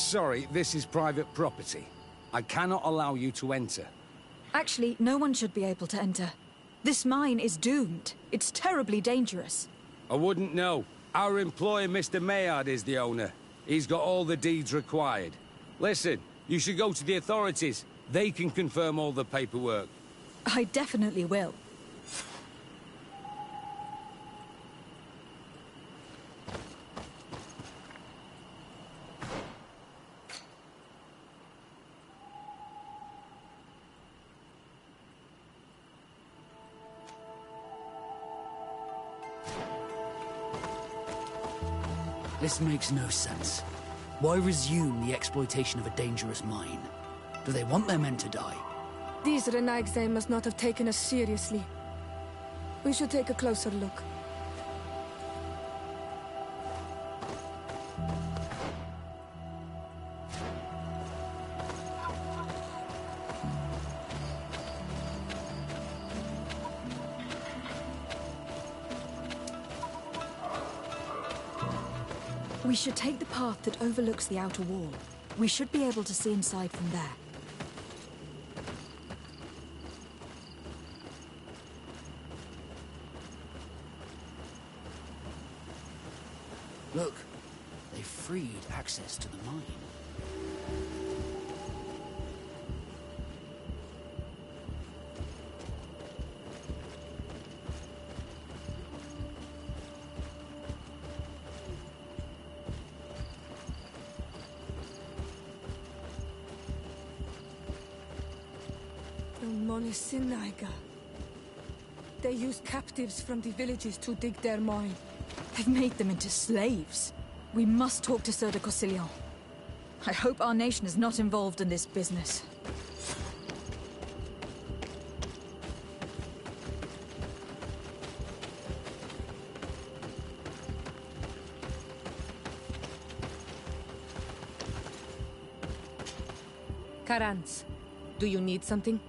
Sorry, this is private property. I cannot allow you to enter. Actually, no one should be able to enter. This mine is doomed. It's terribly dangerous. I wouldn't know. Our employer, Mr. Maillard, is the owner. He's got all the deeds required. Listen, you should go to the authorities. They can confirm all the paperwork. I definitely will. This makes no sense. Why resume the exploitation of a dangerous mine? Do they want their men to die? These Renagse must not have taken us seriously. We should take a closer look. We should take the path that overlooks the outer wall. We should be able to see inside from there. Look, they freed access to the mine. Monisinaga. They use captives from the villages to dig their mine. They've made them into slaves. We must talk to Sir de Cossillon. I hope our nation is not involved in this business. Karans, do you need something?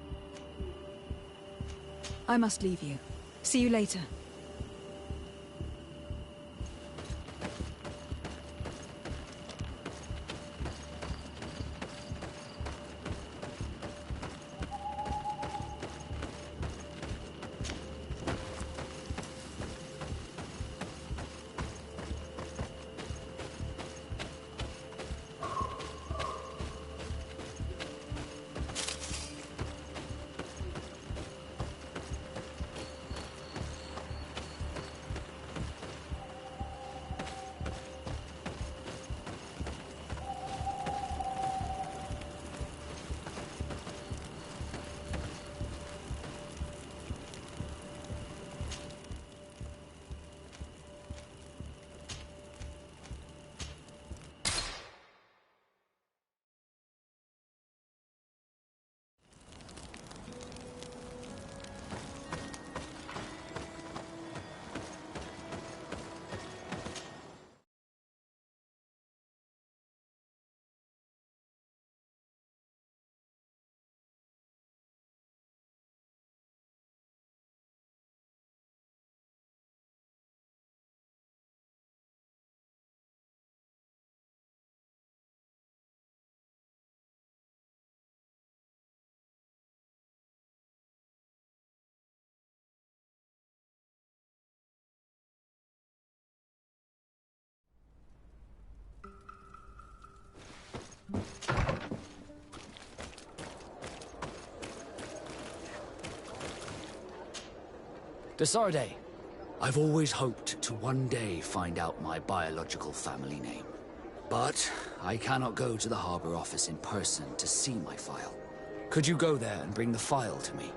I must leave you. See you later. Desarde, I've always hoped to one day find out my biological family name. But I cannot go to the harbor office in person to see my file. Could you go there and bring the file to me?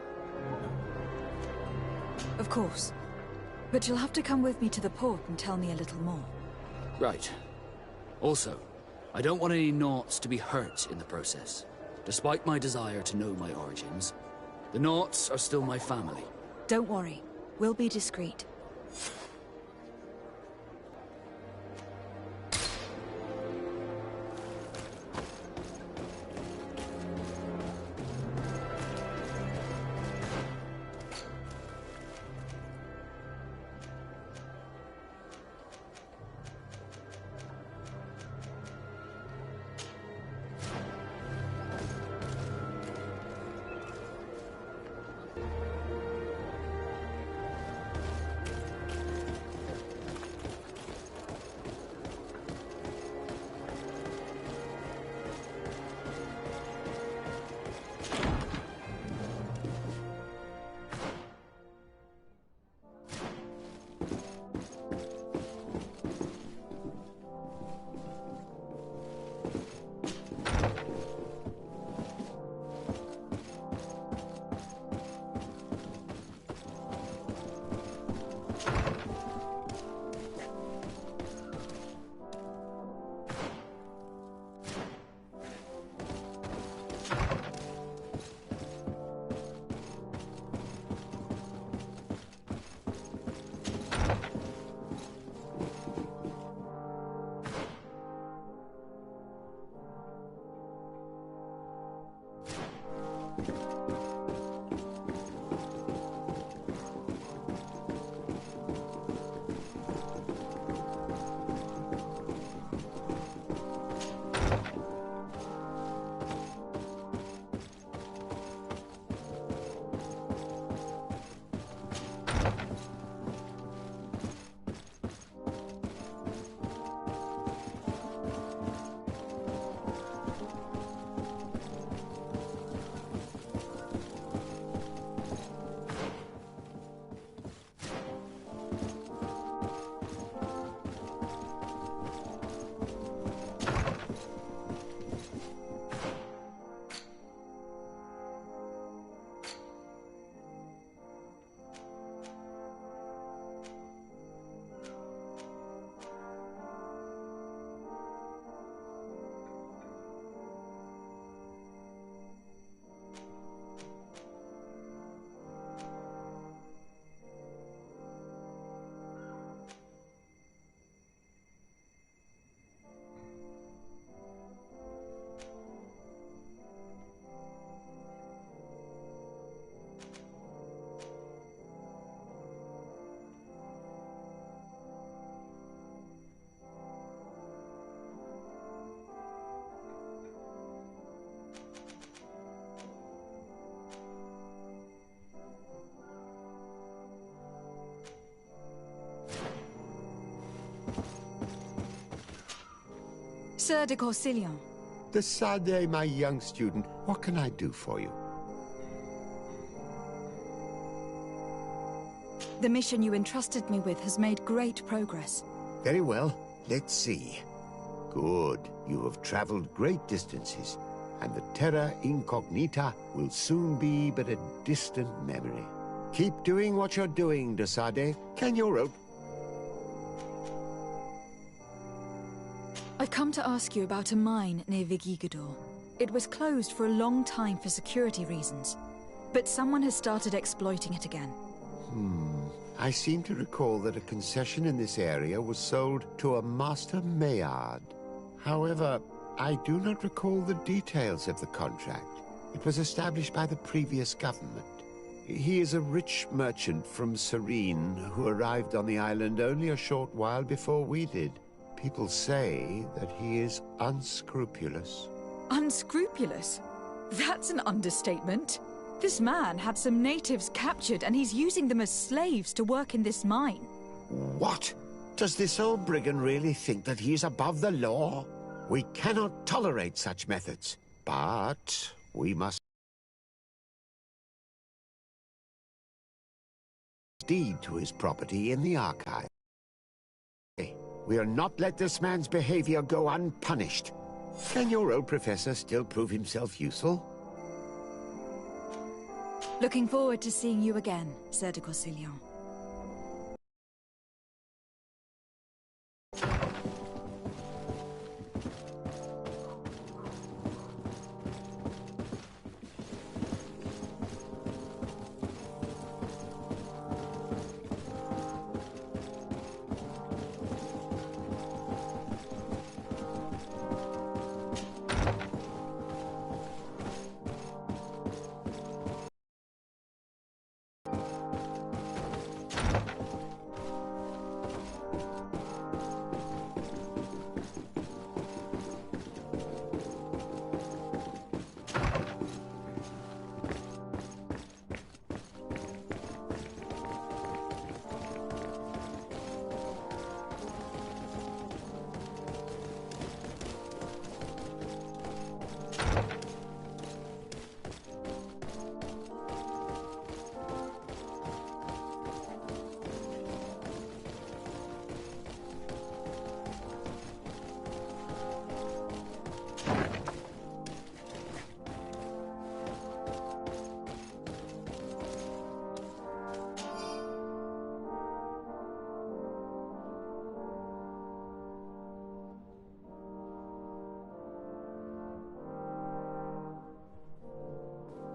Of course. But you'll have to come with me to the port and tell me a little more. Right. Also, I don't want any Naughts to be hurt in the process. Despite my desire to know my origins, the Naughts are still my family. Don't worry. We'll be discreet. Sir de Corsilion. The Sade, my young student, what can I do for you? The mission you entrusted me with has made great progress. Very well. Let's see. Good. You have traveled great distances, and the Terra Incognita will soon be but a distant memory. Keep doing what you're doing, de Sade. Can you rope? I've come to ask you about a mine near Vigigador. It was closed for a long time for security reasons, but someone has started exploiting it again. I seem to recall that a concession in this area was sold to a Master Maillard. However, I do not recall the details of the contract. It was established by the previous government. He is a rich merchant from Serene who arrived on the island only a short while before we did. People say that he is unscrupulous. Unscrupulous? That's an understatement. This man had some natives captured and he's using them as slaves to work in this mine. What? Does this old brigand really think that he is above the law? We cannot tolerate such methods, but we must deed to his property in the archive. We'll not let this man's behavior go unpunished. Can your old professor still prove himself useful? Looking forward to seeing you again, Sir de Corsilion.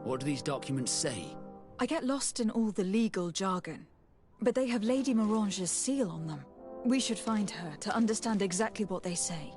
What do these documents say? I get lost in all the legal jargon, but they have Lady Morange's seal on them. We should find her to understand exactly what they say.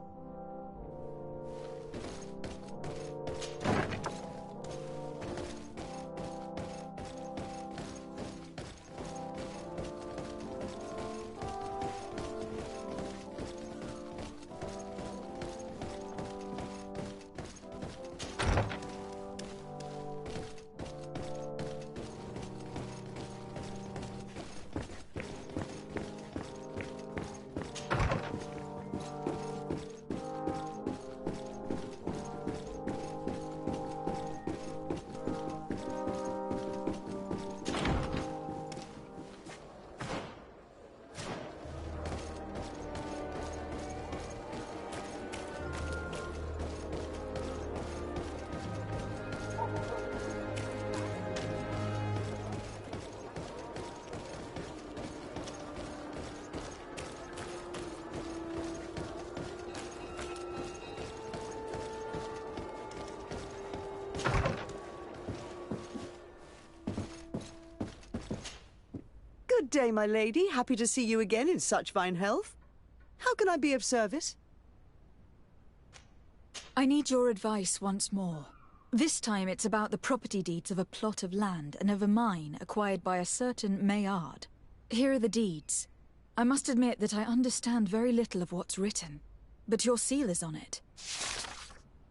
Good day, my lady. Happy to see you again in such fine health. How can I be of service? I need your advice once more. This time it's about the property deeds of a plot of land and of a mine acquired by a certain Maillard. Here are the deeds. I must admit that I understand very little of what's written, but your seal is on it.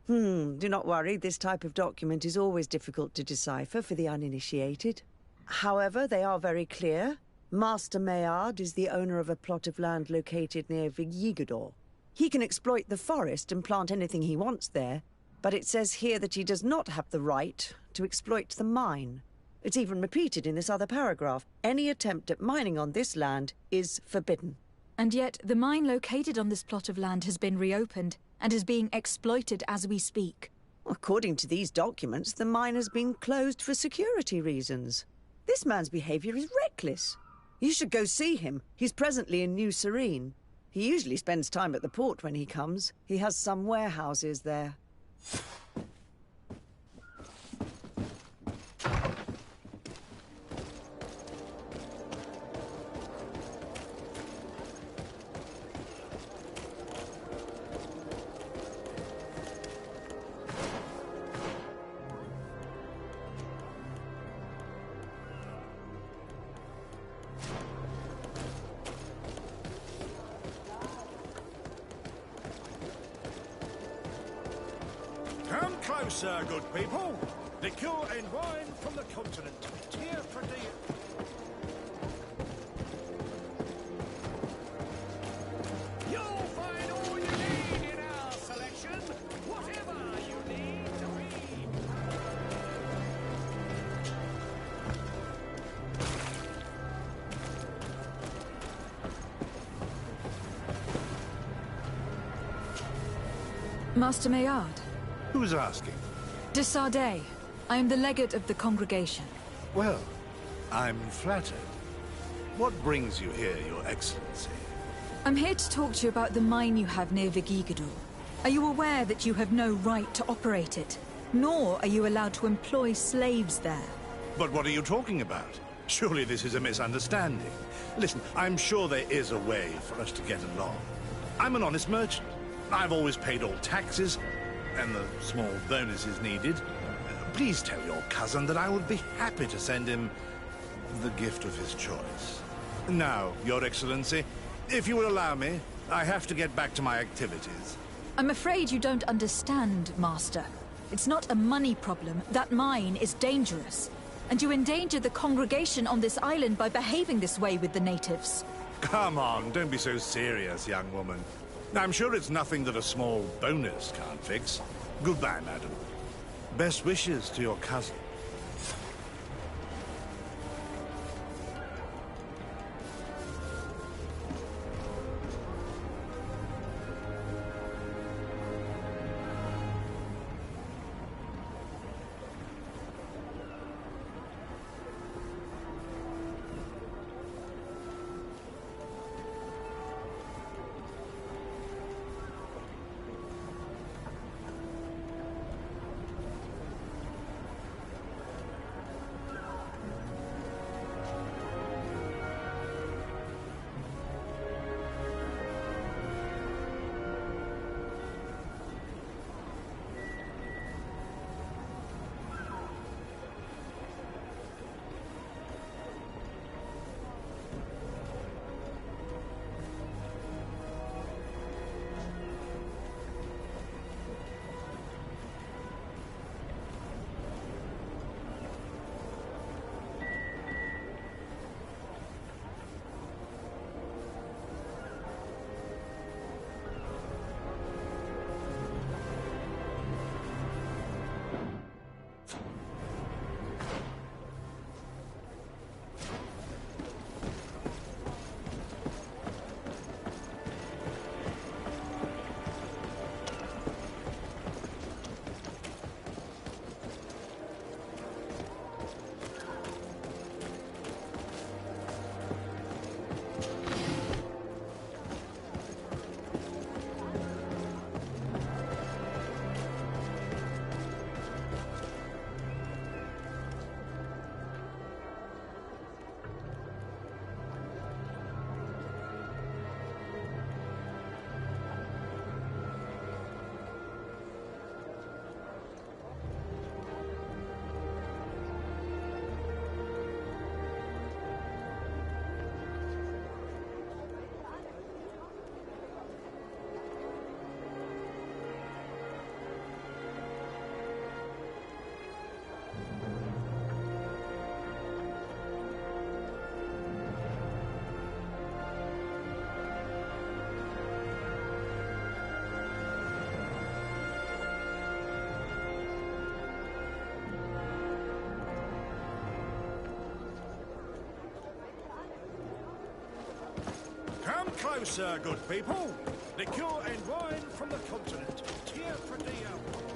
Do not worry. This type of document is always difficult to decipher for the uninitiated. However, they are very clear. Master Maillard is the owner of a plot of land located near Vigigador. He can exploit the forest and plant anything he wants there, but it says here that he does not have the right to exploit the mine. It's even repeated in this other paragraph. Any attempt at mining on this land is forbidden. And yet, the mine located on this plot of land has been reopened and is being exploited as we speak. According to these documents, the mine has been closed for security reasons. This man's behavior is reckless. You should go see him. He's presently in New Serene. He usually spends time at the port when he comes. He has some warehouses there. Come closer, good people. Liqueur and wine from the continent. Tier for dear. You'll find all you need in our selection. Whatever you need to read. Master Maillard. Who's asking? De Sardet. I am the legate of the congregation. Well, I'm flattered. What brings you here, Your Excellency? I'm here to talk to you about the mine you have near Vigigador. Are you aware that you have no right to operate it? Nor are you allowed to employ slaves there. But what are you talking about? Surely this is a misunderstanding. Listen, I'm sure there is a way for us to get along. I'm an honest merchant. I've always paid all taxes, and the small bonuses needed. Please tell your cousin that I would be happy to send him the gift of his choice. Now, Your Excellency, if you will allow me, I have to get back to my activities. I'm afraid you don't understand, Master. It's not a money problem. That mine is dangerous. And you endanger the congregation on this island by behaving this way with the natives. Come on, don't be so serious, young woman. I'm sure it's nothing that a small bonus can't fix. Goodbye, madam. Best wishes to your cousin. closer, good people. Liqueur and wine from the continent. Tia Pradilla.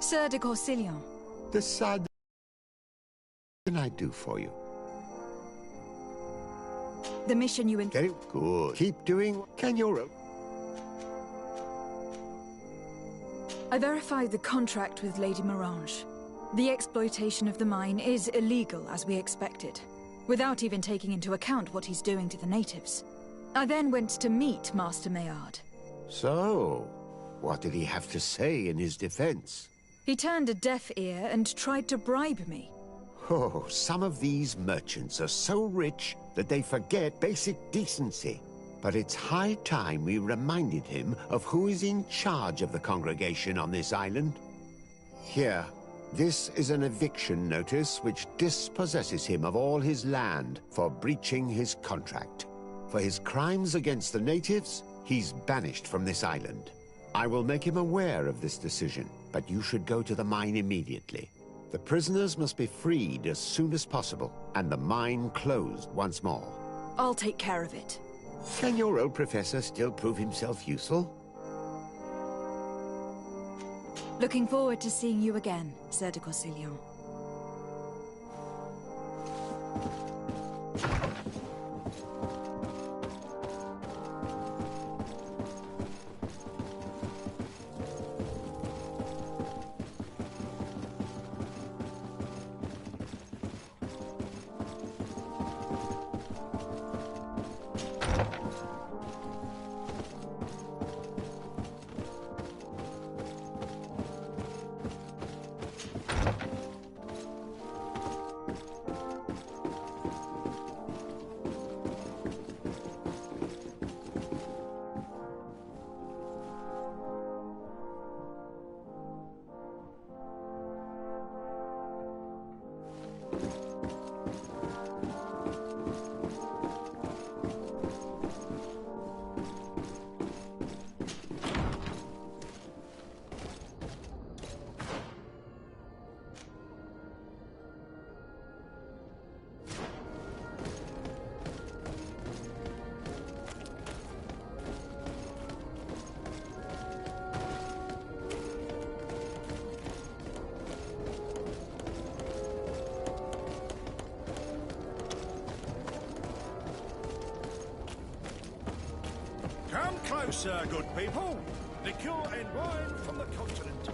Sir de Corsilion. Decide what can I do for you? The mission you Very good. Keep doing. Can you? I verified the contract with Lady Morange. The exploitation of the mine is illegal, as we expected, without even taking into account what he's doing to the natives. I then went to meet Master Maillard. So, what did he have to say in his defense? He turned a deaf ear and tried to bribe me. Oh, some of these merchants are so rich that they forget basic decency. But it's high time we reminded him of who is in charge of the congregation on this island. Here, this is an eviction notice which dispossesses him of all his land for breaching his contract. For his crimes against the natives, he's banished from this island. I will make him aware of this decision, but you should go to the mine immediately. The prisoners must be freed as soon as possible, and the mine closed once more. I'll take care of it. Can your old professor still prove himself useful? Looking forward to seeing you again, Sir de Corsilion. Come closer, good people. Liqueur and wine from the continent.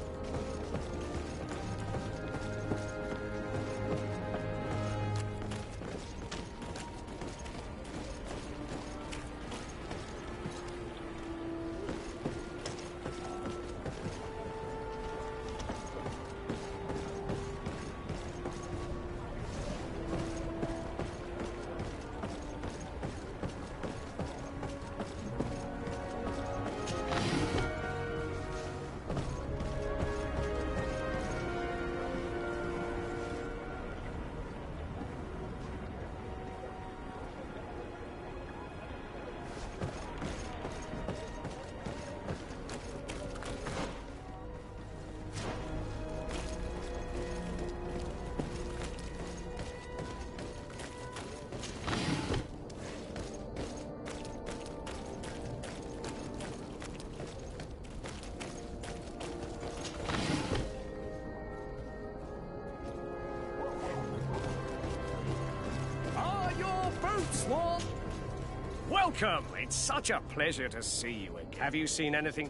Welcome! It's such a pleasure to see you again. Have you seen anything?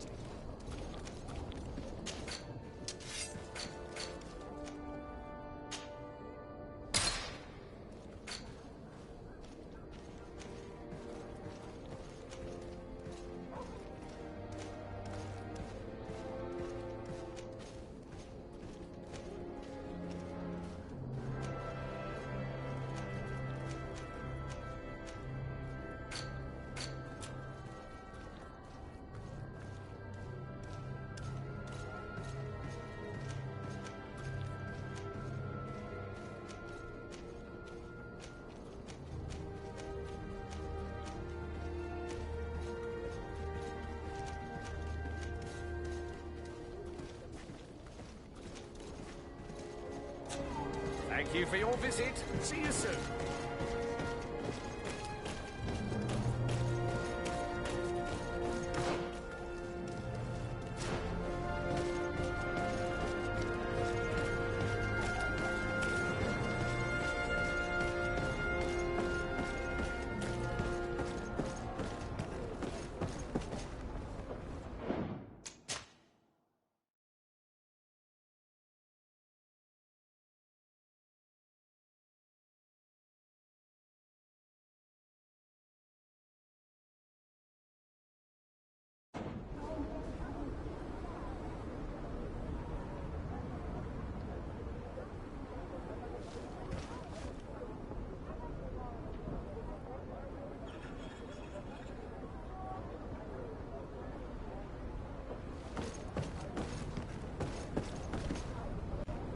Thank you for your visit. See you soon.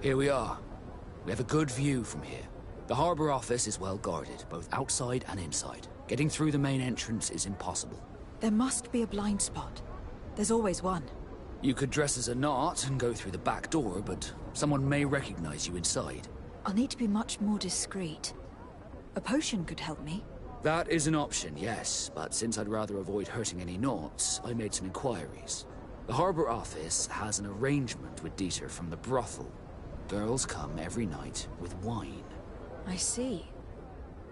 Here we are. We have a good view from here. The harbor office is well guarded, both outside and inside. Getting through the main entrance is impossible. There must be a blind spot. There's always one. You could dress as a knot and go through the back door, but someone may recognize you inside. I'll need to be much more discreet. A potion could help me. That is an option, yes, but since I'd rather avoid hurting any knots, I made some inquiries. The harbor office has an arrangement with Dieter from the brothel. Girls come every night with wine. I see.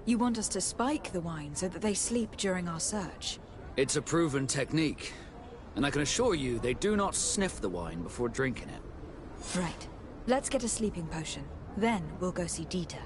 You want us to spike the wine so that they sleep during our search? It's a proven technique, and I can assure you they do not sniff the wine before drinking it. Right. Let's get a sleeping potion. Then we'll go see Dieter.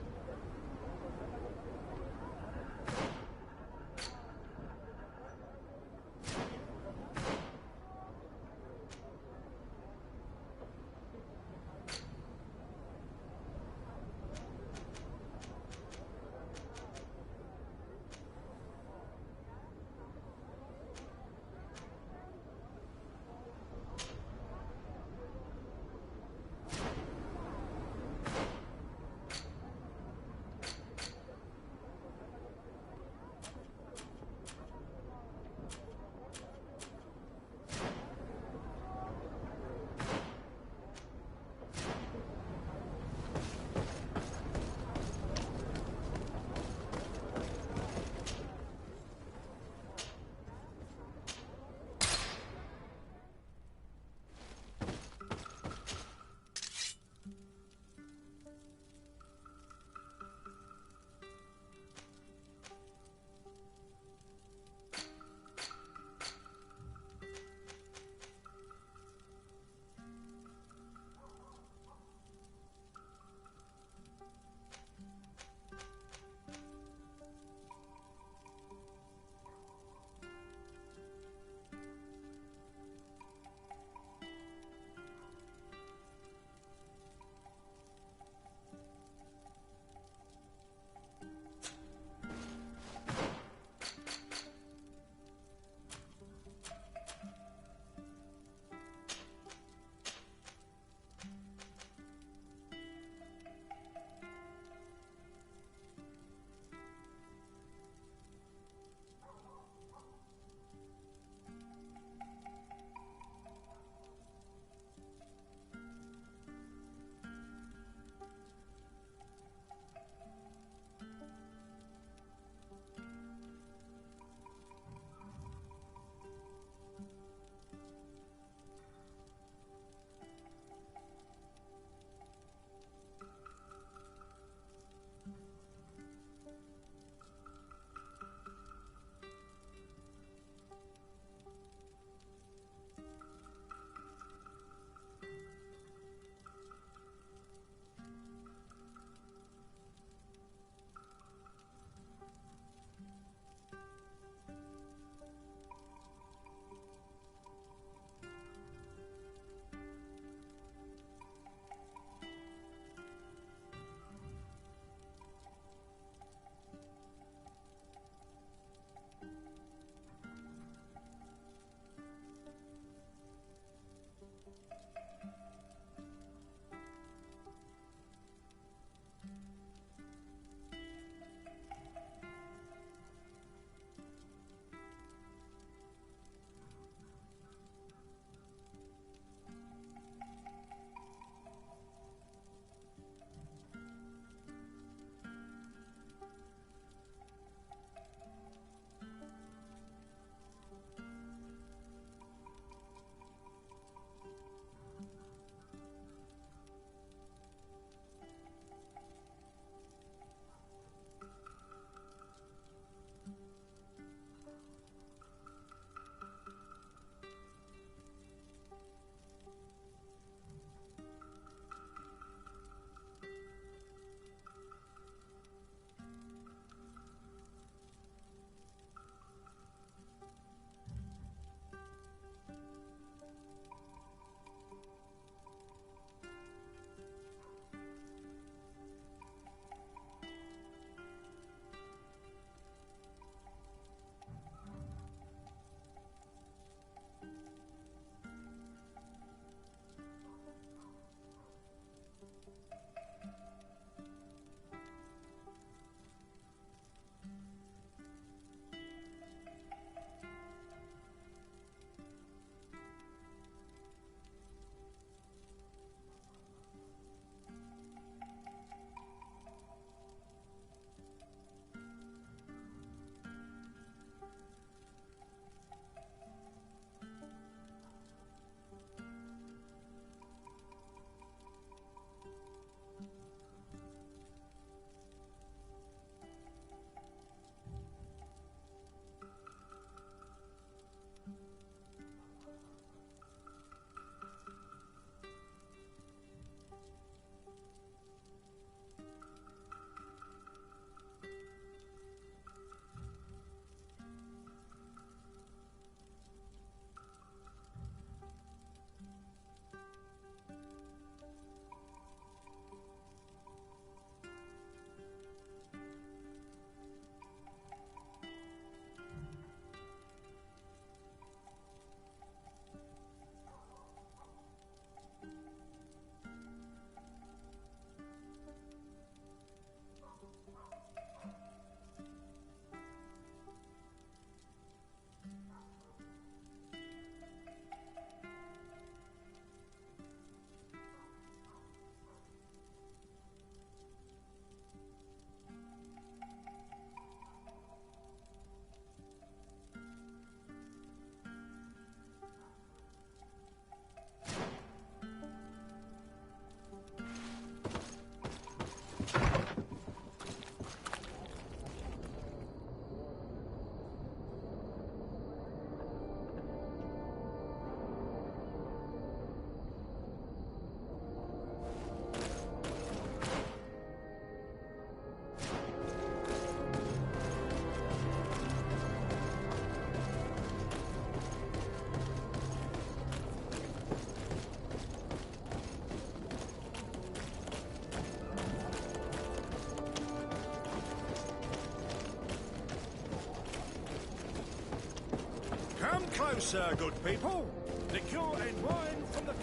closer, good people. Liqueur and wine from the...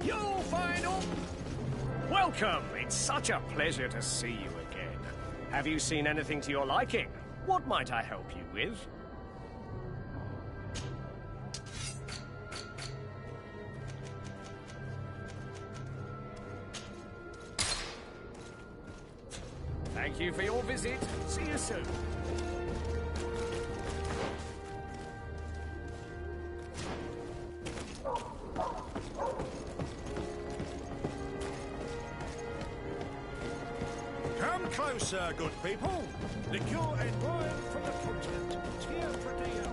You'll find all... Welcome! It's such a pleasure to see you again. Have you seen anything to your liking? What might I help you with? Thank you for your visit. See you soon. Come closer, good people. Liqueur and wine from the continent. Here for dinner.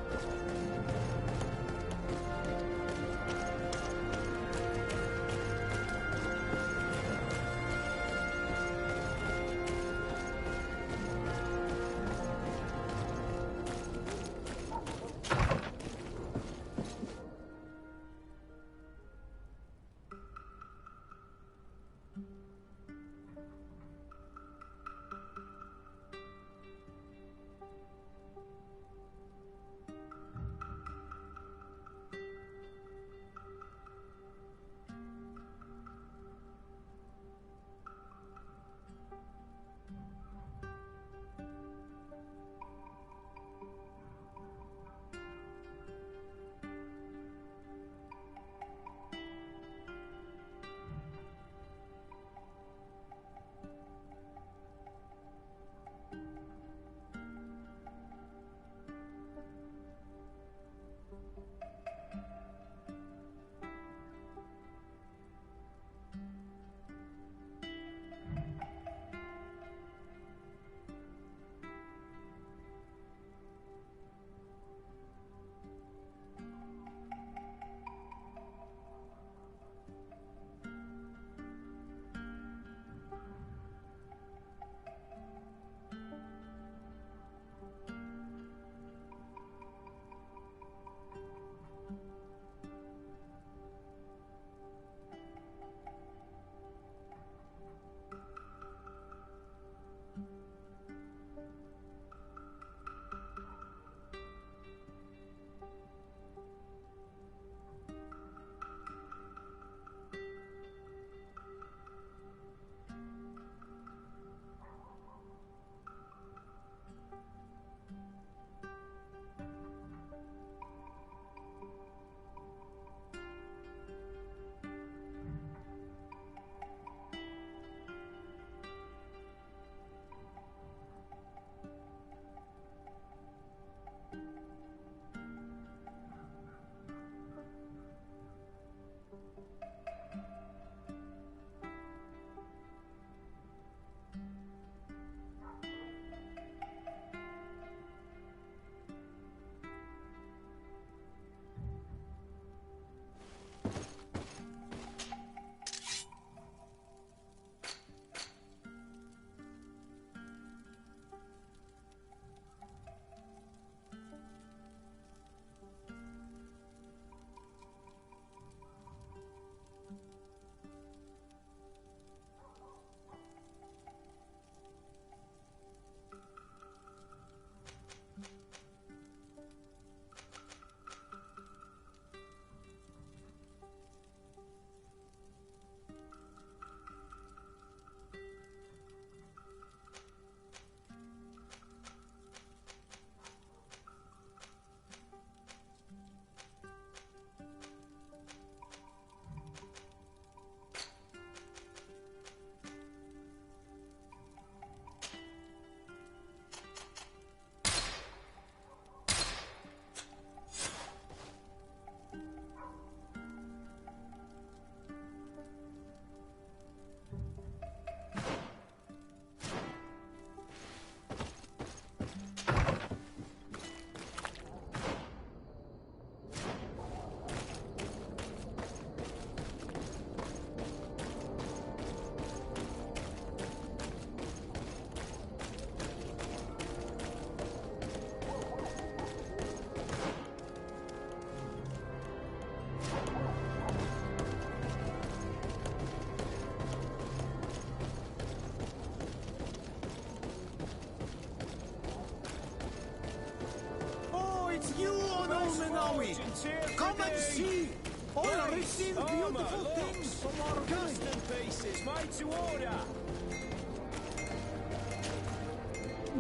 Olmenawi! Come and see! All receive beautiful things from our Custom pieces made to order.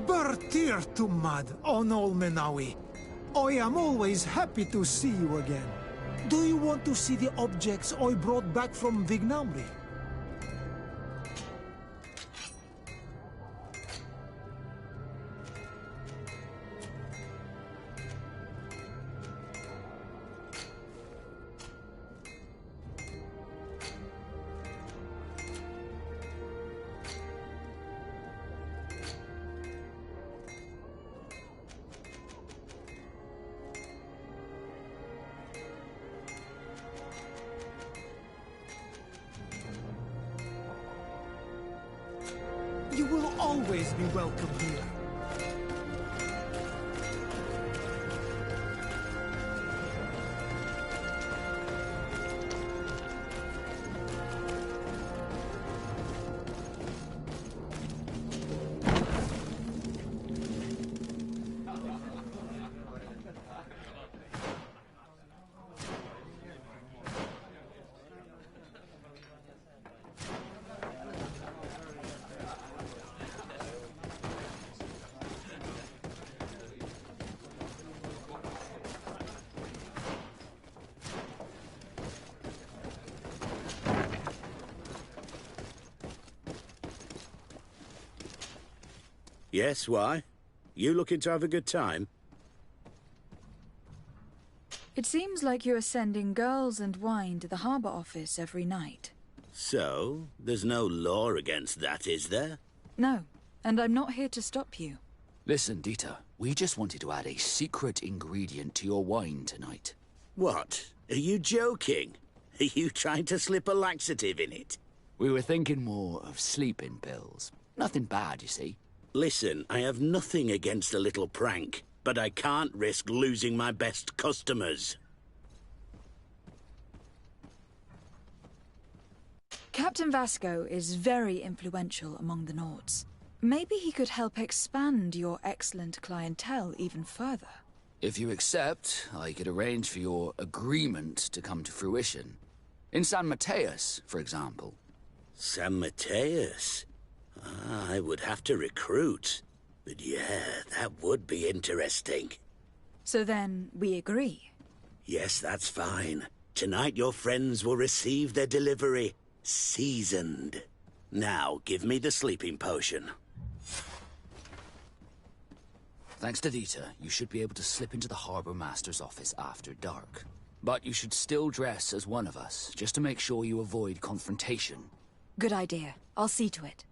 Bertir to mad on Olmenawi. I am always happy to see you again. Do you want to see the objects I brought back from Vignamri? You will always be welcome here. Yes, why? You looking to have a good time? It seems like you are sending girls and wine to the harbour office every night. So, there's no law against that, is there? No, and I'm not here to stop you. Listen, Dieter, we just wanted to add a secret ingredient to your wine tonight. What? Are you joking? Are you trying to slip a laxative in it? We were thinking more of sleeping pills. Nothing bad, you see. Listen, I have nothing against a little prank, but I can't risk losing my best customers. Captain Vasco is very influential among the Nords. Maybe he could help expand your excellent clientele even further. If you accept, I could arrange for your agreement to come to fruition. In San Mateus, for example. San Mateus? I would have to recruit. But yeah, that would be interesting. So then, we agree. Yes, that's fine. Tonight your friends will receive their delivery. Seasoned. Now, give me the sleeping potion. Thanks to Dieter, you should be able to slip into the Harbour Master's office after dark. But you should still dress as one of us, just to make sure you avoid confrontation. Good idea. I'll see to it.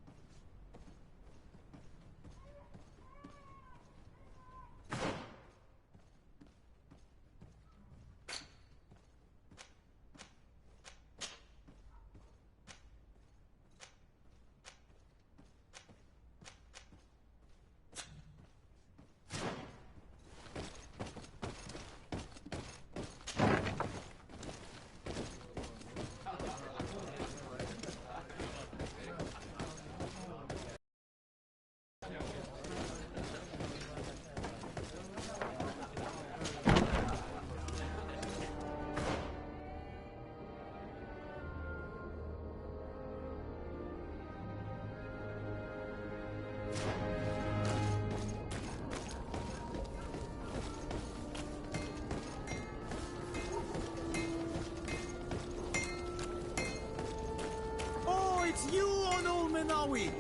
It's you on Olmenawi!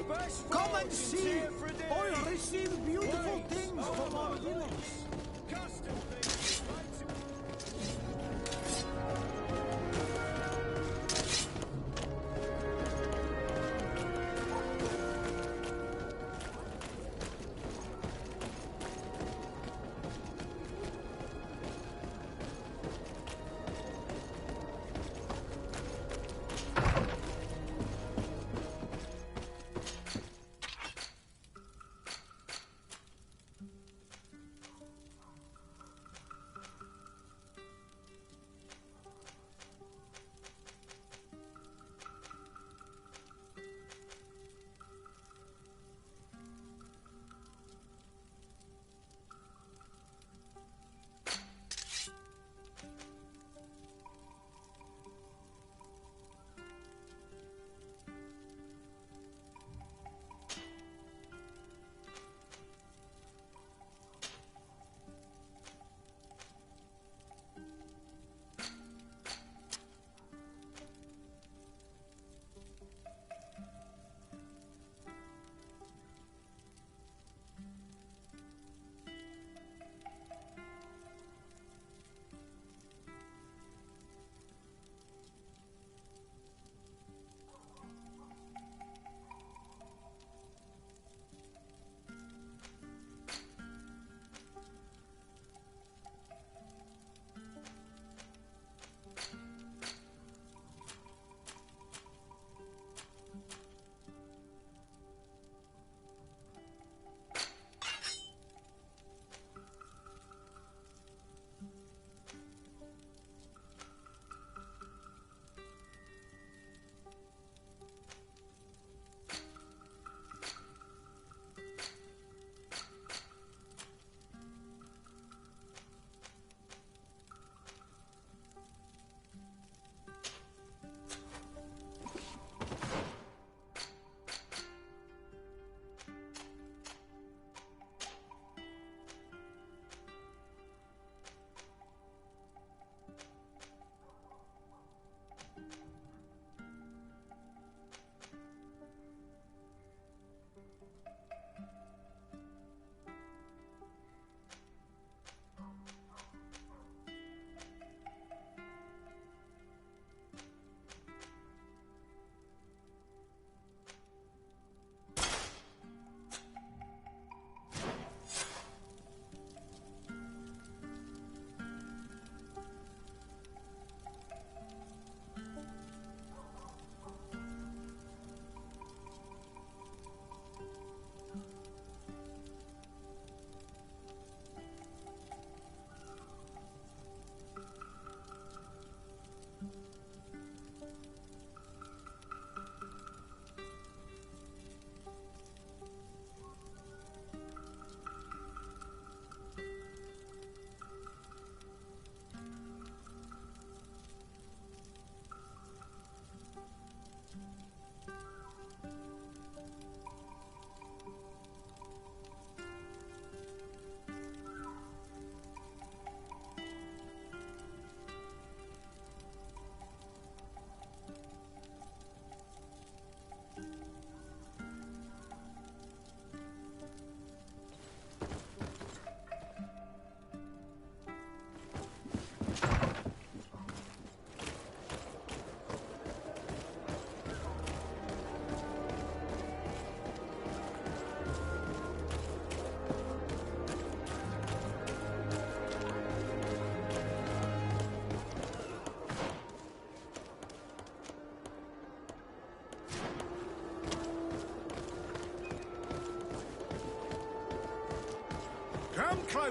Come and see! I receive beautiful things from our village!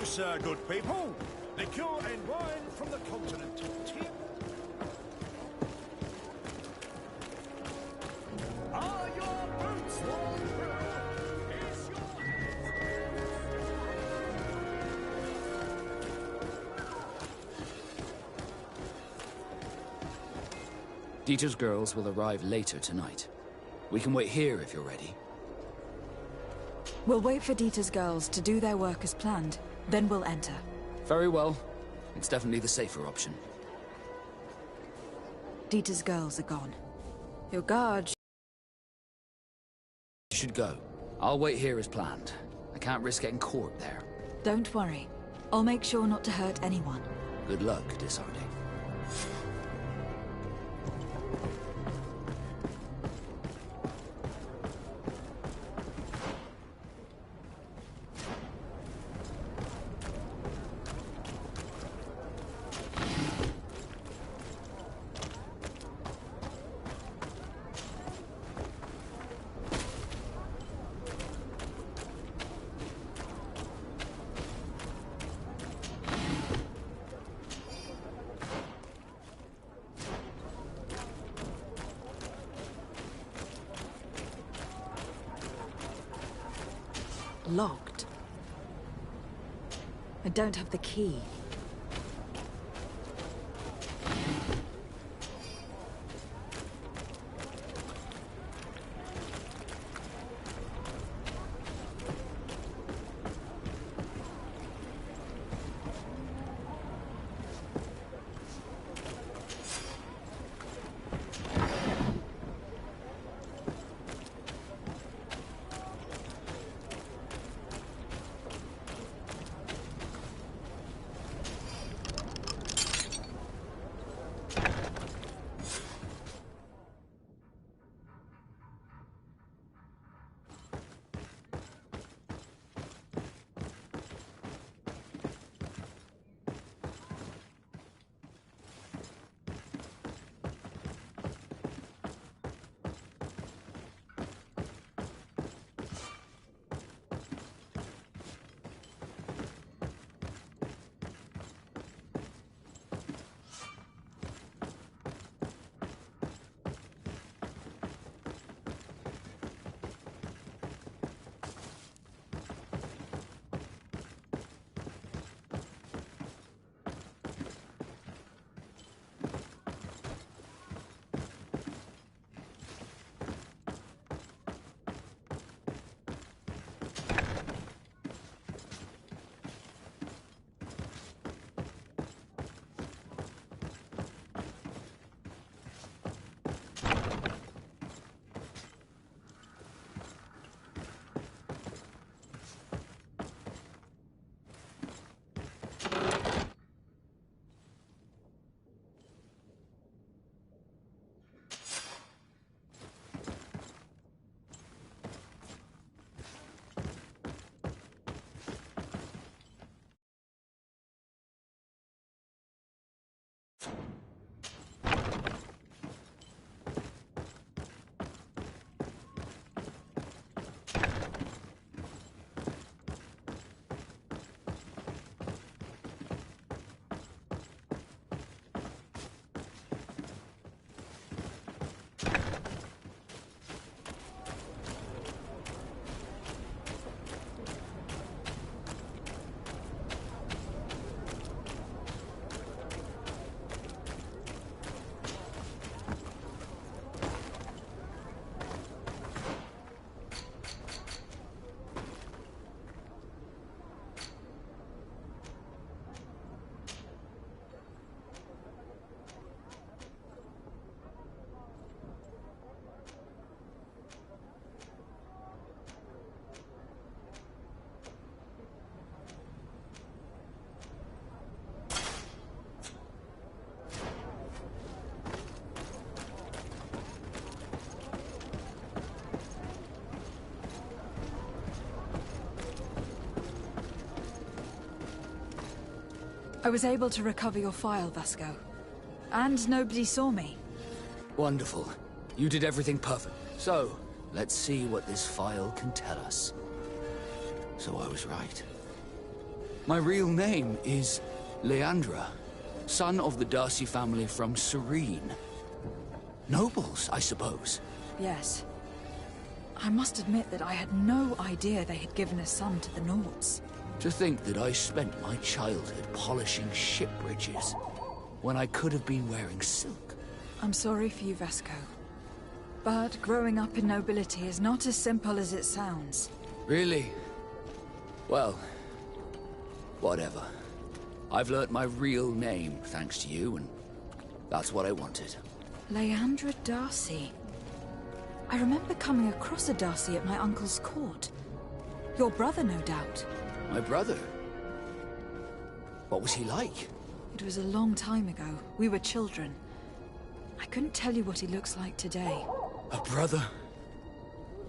Hello, sir, good people. Liqueur and wine from the continent. Tea. Are your boots warm, bro? Is your... Dieter's girls will arrive later tonight. We can wait here if you're ready. We'll wait for Dieter's girls to do their work as planned, then we'll enter. Very well. It's definitely the safer option. Dieter's girls are gone. Your guard should go. I'll wait here as planned. I can't risk getting caught there. Don't worry. I'll make sure not to hurt anyone. Good luck, Disarde. Locked. I don't have the key. I was able to recover your file, Vasco. And nobody saw me. Wonderful. You did everything perfect. So, let's see what this file can tell us. So I was right. My real name is Leandra, son of the Darcy family from Serene. Nobles, I suppose. Yes. I must admit that I had no idea they had given a son to the Nords. To think that I spent my childhood polishing ship bridges, when I could have been wearing silk. I'm sorry for you, Vasco. But growing up in nobility is not as simple as it sounds. Really? Well, whatever. I've learnt my real name, thanks to you, and that's what I wanted. Leandra Darcy. I remember coming across a Darcy at my uncle's court. Your brother, no doubt. My brother? What was he like? It was a long time ago. We were children. I couldn't tell you what he looks like today. A brother?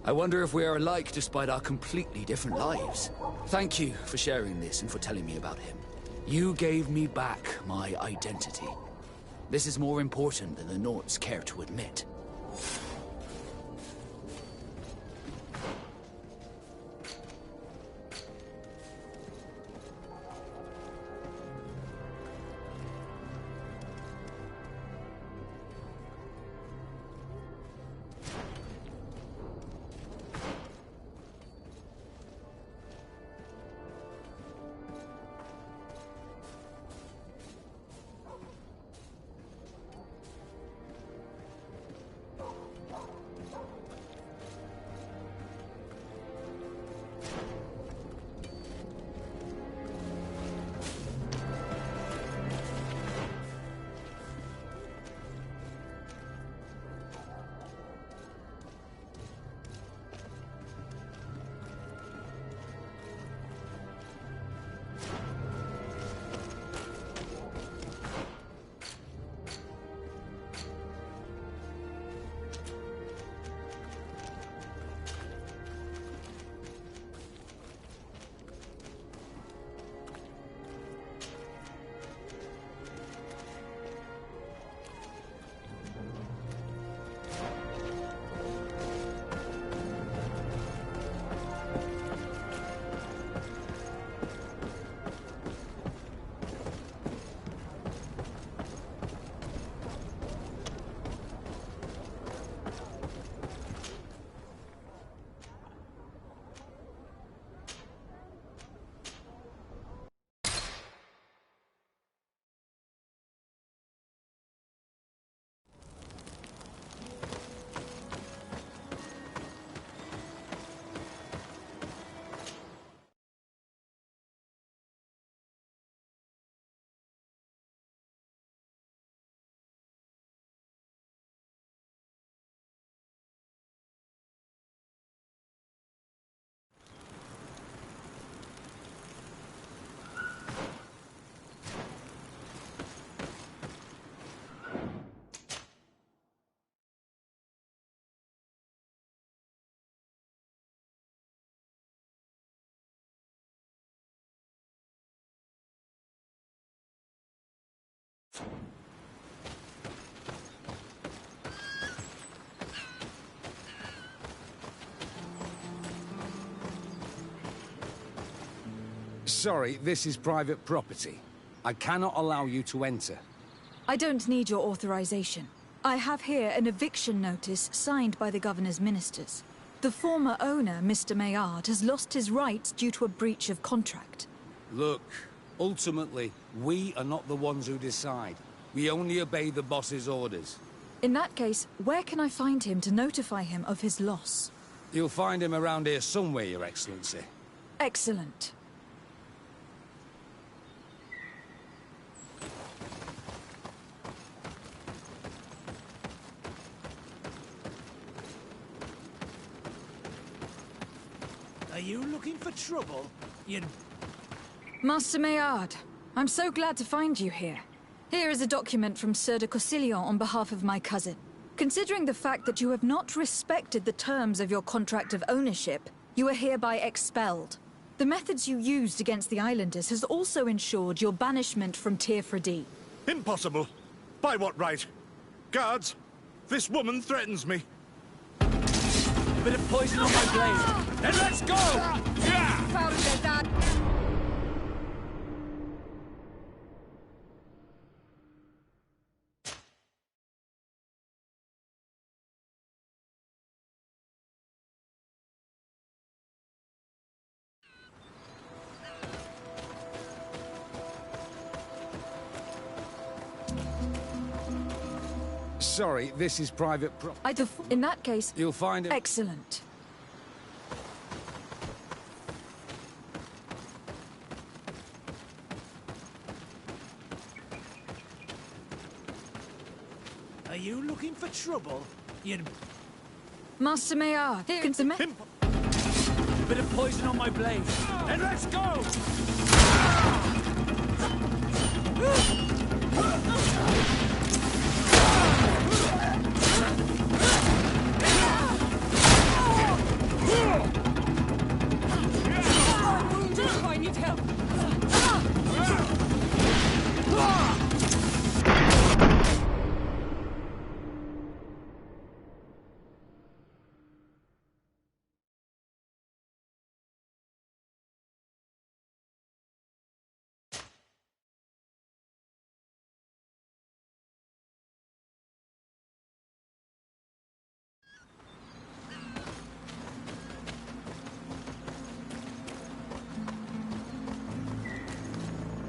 I wonder if we are alike despite our completely different lives. Thank you for sharing this and for telling me about him. You gave me back my identity. This is more important than the Nords care to admit. Sorry, this is private property. I cannot allow you to enter. I don't need your authorization. I have here an eviction notice signed by the governor's ministers. The former owner, Mr. Maillard, has lost his rights due to a breach of contract. Look, ultimately, we are not the ones who decide. We only obey the boss's orders. In that case, where can I find him to notify him of his loss? You'll find him around here somewhere, Your Excellency. Excellent. Are you looking for trouble? Master Maillard, I'm so glad to find you here. Here is a document from Sieur de Cossillon on behalf of my cousin. Considering the fact that you have not respected the terms of your contract of ownership, you are hereby expelled. The methods you used against the islanders has also ensured your banishment from Tirfredi. Impossible. By what right? Guards, this woman threatens me. A bit of poison on my blade. Then let's go! Yeah! Sorry, this is private In that case... You'll find it... Excellent. Are you looking for trouble? You'd... Master Maillard, here comes the Bit of poison on my blade. And let's go! I need help.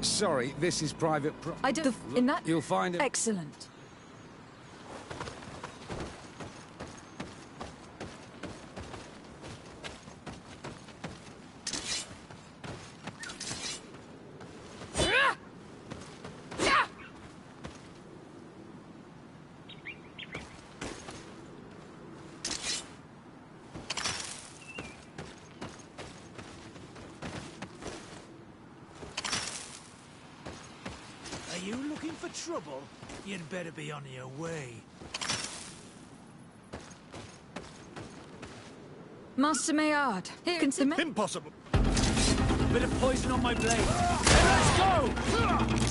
Sorry, this is private In that... You'll find it... Excellent. Are you looking for trouble? You'd better be on your way. Master Maillard, here comes the... Impossible! Bit of poison on my blade. And let's go!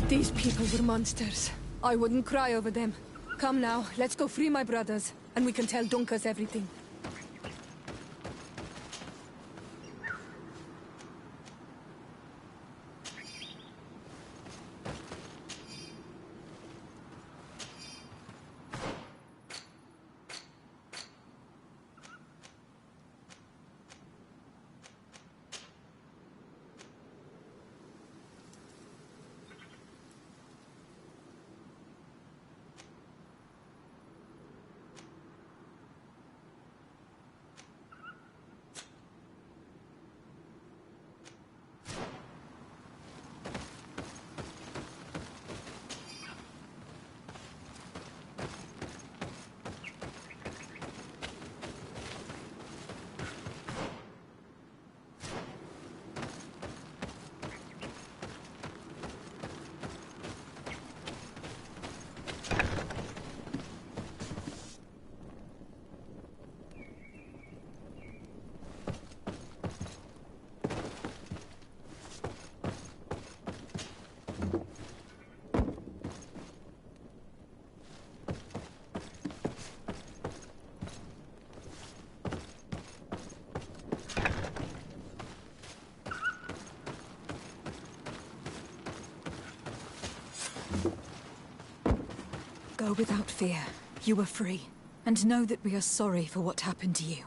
These people were monsters. I wouldn't cry over them. Come now, let's go free my brothers, and we can tell Dunkas everything. Go without fear. You are free. And know that we are sorry for what happened to you.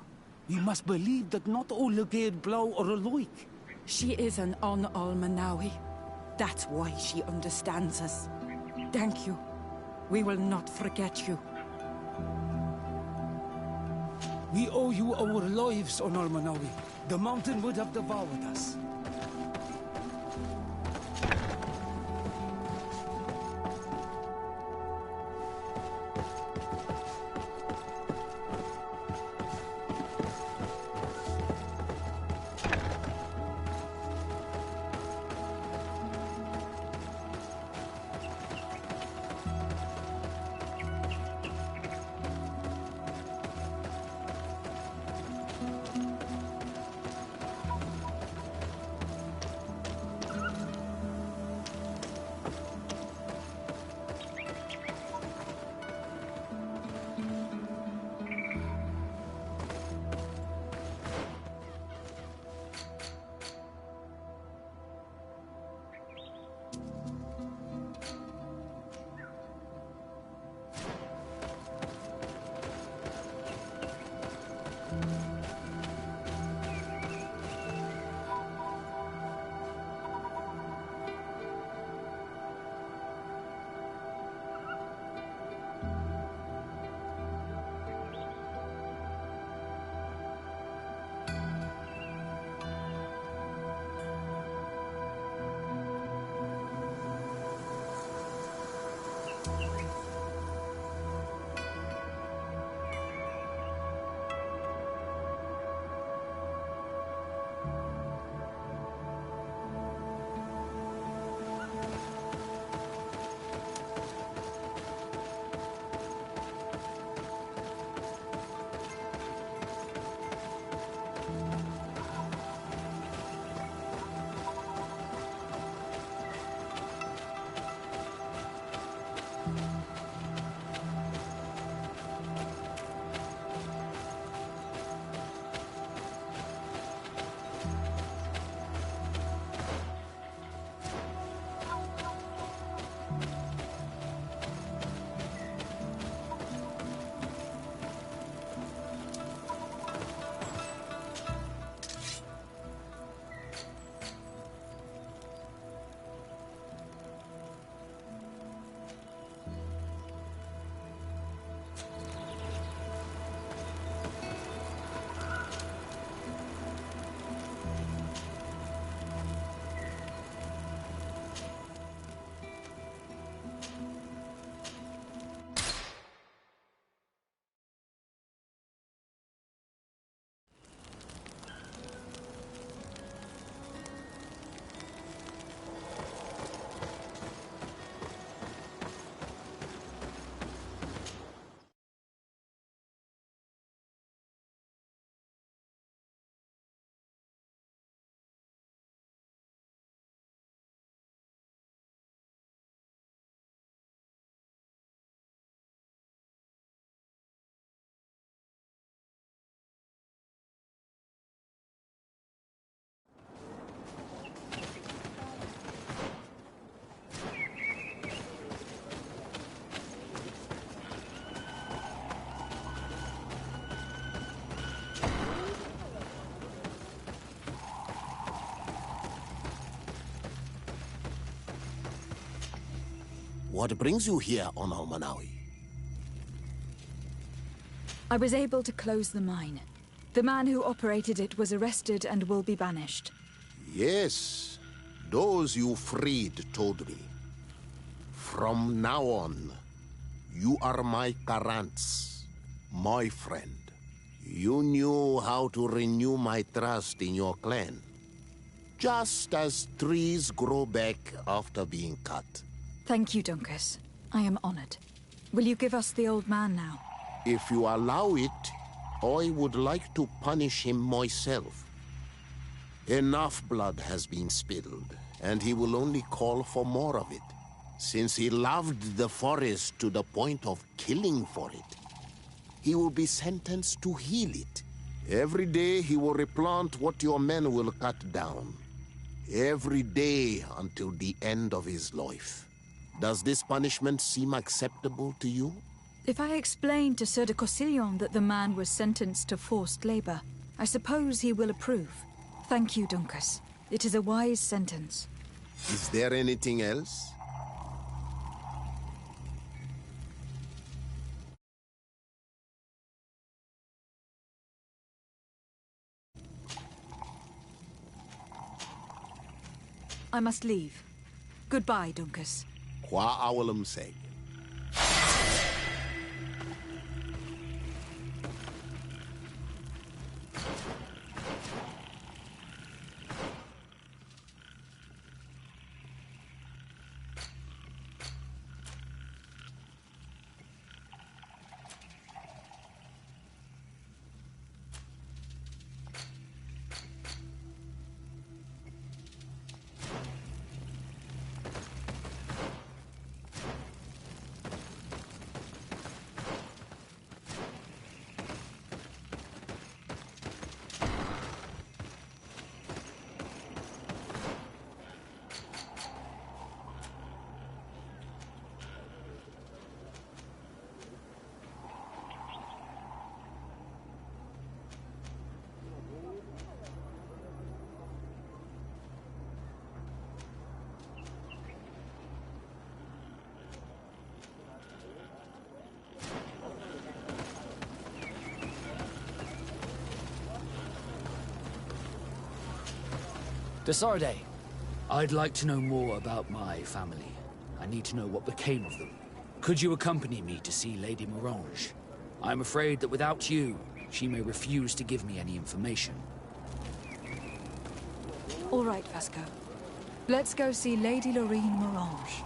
You must believe that not all the Geared Blow are alike. She is an Almanawi. That's why she understands us. Thank you. We will not forget you. We owe you our lives on Almanawi. The mountain would have devoured us. What brings you here on Almanawi? I was able to close the mine. The man who operated it was arrested and will be banished. Yes, those you freed told me. From now on, you are my Karants, my friend. You knew how to renew my trust in your clan. Just as trees grow back after being cut. Thank you, Dunkus. I am honored. Will you give us the old man now? If you allow it, I would like to punish him myself. Enough blood has been spilled, and he will only call for more of it, since he loved the forest to the point of killing for it. He will be sentenced to heal it. Every day he will replant what your men will cut down. Every day until the end of his life. Does this punishment seem acceptable to you? If I explain to Sir de Cossillon that the man was sentenced to forced labor, I suppose he will approve. Thank you, Duncas. It is a wise sentence. Is there anything else? I must leave. Goodbye, Duncas. Qua awalum sake. Desarde, I'd like to know more about my family. I need to know what became of them. Could you accompany me to see Lady Morange? I'm afraid that without you, she may refuse to give me any information. All right, Vasco. Let's go see Lady Lorraine Morange.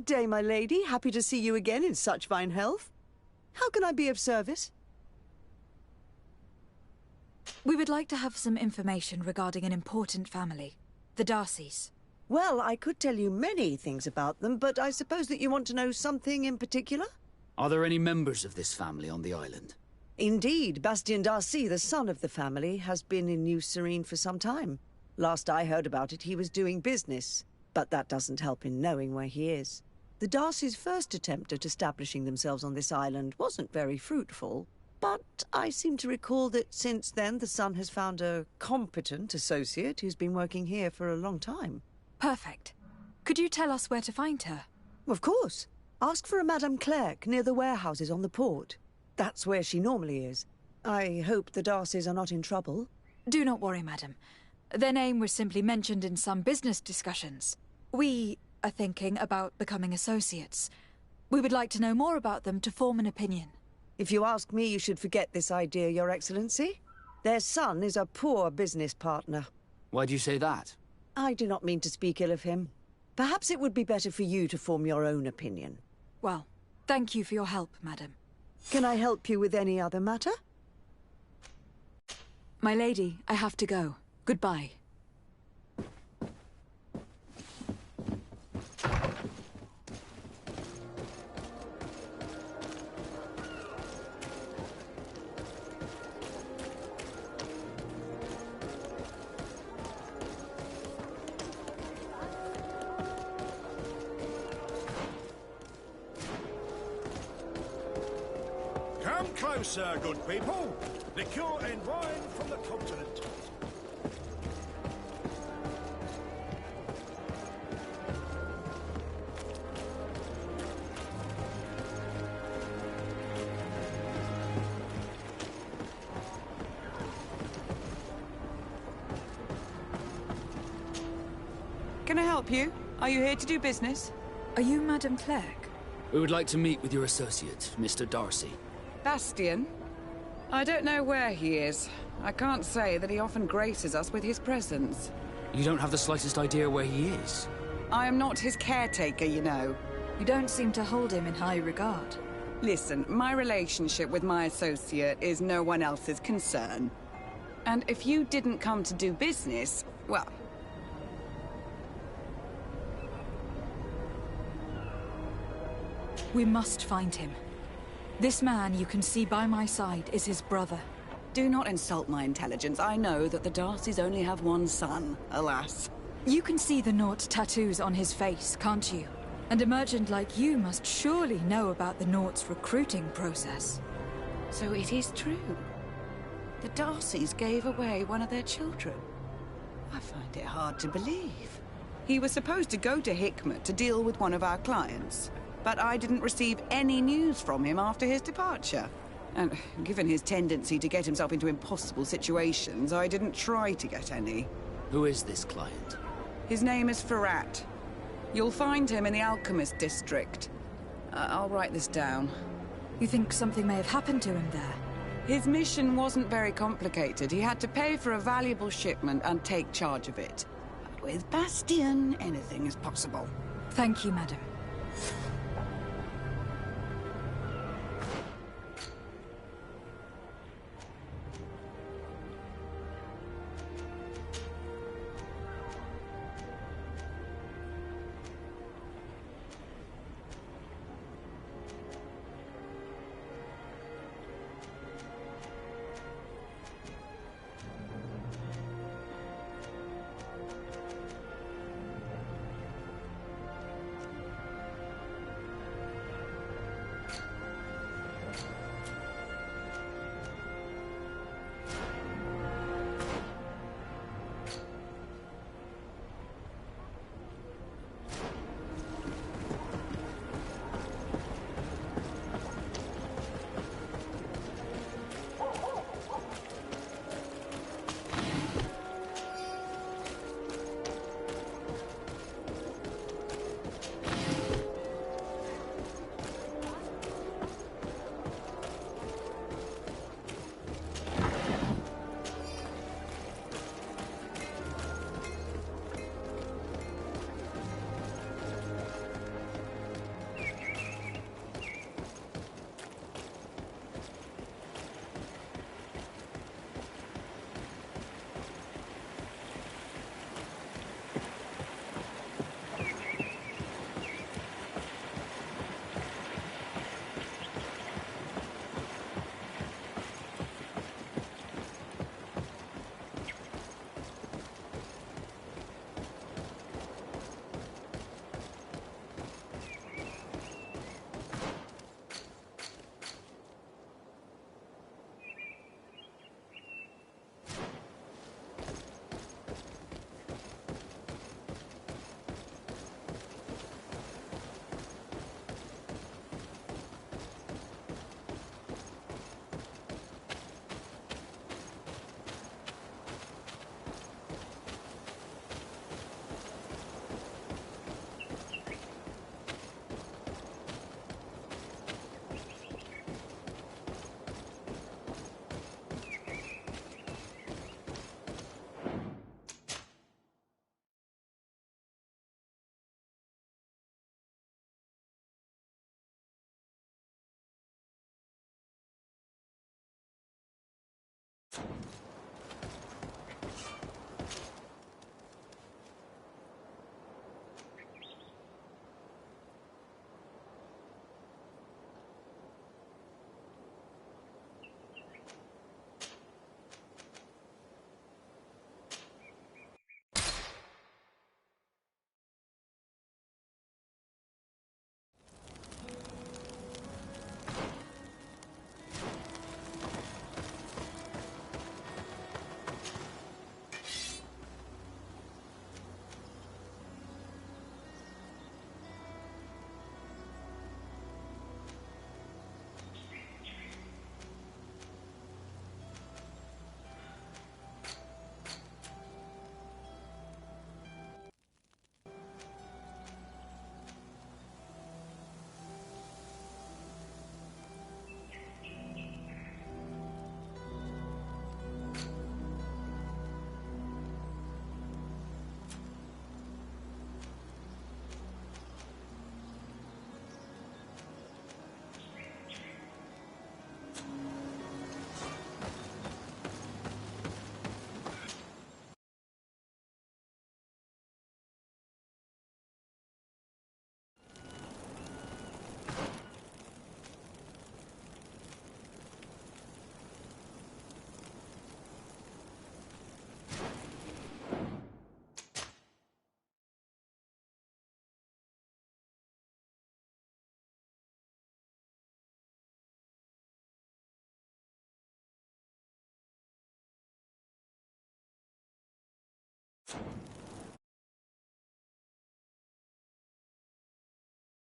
Good day, my lady. Happy to see you again in such fine health. How can I be of service? We would like to have some information regarding an important family, the Darcys. Well, I could tell you many things about them, but I suppose that you want to know something in particular? Are there any members of this family on the island? Indeed, Bastien Darcy, the son of the family, has been in New Serene for some time. Last I heard about it, he was doing business, but that doesn't help in knowing where he is. The Darcys' first attempt at establishing themselves on this island wasn't very fruitful, but I seem to recall that since then the son has found a competent associate who's been working here for a long time. Perfect. Could you tell us where to find her? Of course. Ask for a Madame Clerc near the warehouses on the port. That's where she normally is. I hope the Darcys are not in trouble. Do not worry, madam. Their name was simply mentioned in some business discussions. We are thinking about becoming associates. We would like to know more about them to form an opinion. If you ask me, you should forget this idea, Your Excellency. Their son is a poor business partner. Why do you say that? I do not mean to speak ill of him. Perhaps it would be better for you to form your own opinion. Well, thank you for your help, madam. Can I help you with any other matter? My lady, I have to go. Goodbye. Come closer, good people. Liqueur and wine from the continent. Can I help you? Are you here to do business? Are you Madame Clerc? We would like to meet with your associate, Mr. Darcy. Bastien? I don't know where he is. I can't say that he often graces us with his presence. You don't have the slightest idea where he is? I am not his caretaker, you know. You don't seem to hold him in high regard. Listen, my relationship with my associate is no one else's concern. And if you didn't come to do business, well... We must find him. This man you can see by my side is his brother. Do not insult my intelligence. I know that the Darcys only have one son, alas. You can see the Naut tattoos on his face, can't you? And a merchant like you must surely know about the Naut's recruiting process. So it is true. The Darcys gave away one of their children. I find it hard to believe. He was supposed to go to Hikmet to deal with one of our clients, but I didn't receive any news from him after his departure. And given his tendency to get himself into impossible situations, I didn't try to get any. Who is this client? His name is Ferrat. You'll find him in the Alchemist District. I'll write this down. You think something may have happened to him there? His mission wasn't very complicated. He had to pay for a valuable shipment and take charge of it. With Bastien, anything is possible. Thank you, madam.